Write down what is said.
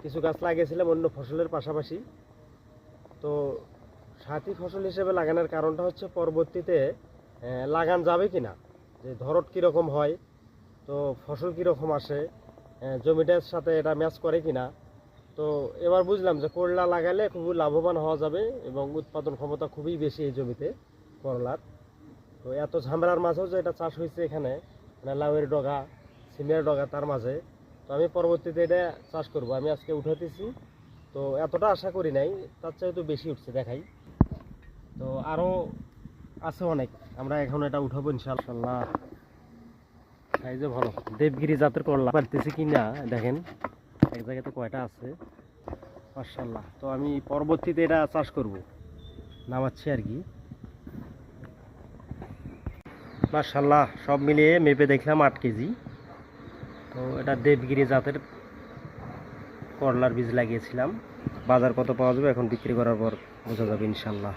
কিছু গাছ লাগিয়েছিলাম অন্য ফসলের পাশাপাশি। তো সাথী ফসল হিসেবে লাগানোর কারণটা হচ্ছে পরবর্তীতে লাগান যাবে কি না, যে ধরত কীরকম হয়, তো ফসল কীরকম আসে, জমিটার সাথে এটা ম্যাচ করে কি না। তো এবার বুঝলাম যে করলা লাগালে খুবই লাভবান হওয়া যাবে এবং উৎপাদন ক্ষমতা খুবই বেশি এই জমিতে করলার। তো এত ঝামেলার মাঝেও যে এটা চাষ হয়েছে এখানে, মানে লাউয়ের ডগা, সিমের ডগা, তার মাঝে তো আমি পরবর্তীতে এটা চাষ করব। আমি আজকে উঠাতেছি, তো এতটা আশা করি নাই, তার চাইতে তো বেশি উঠছে দেখাই। তো আরও আছে অনেক, আমরা এখন এটা উঠাবো ইনশাআল্লাহ। সাইজে ভালো দেবগিরি জাতের করলা পারতেছি কি না দেখেন, এক জায়গাতে কয়টা আছে মাশাআল্লাহ। তো আমি পরবর্তীতে এটা চাষ করব, নামাচ্ছি আর কি। মাশাআল্লাহ সব মিলিয়ে মেপে দেখলাম 8 কেজি। তো এটা দেবগিরি জাতের করলার বীজ লাগিয়েছিলাম। বাজার কত পাওয়া যাবে এখন বিক্রি করার পর বোঝা যাবে ইনশাআল্লাহ।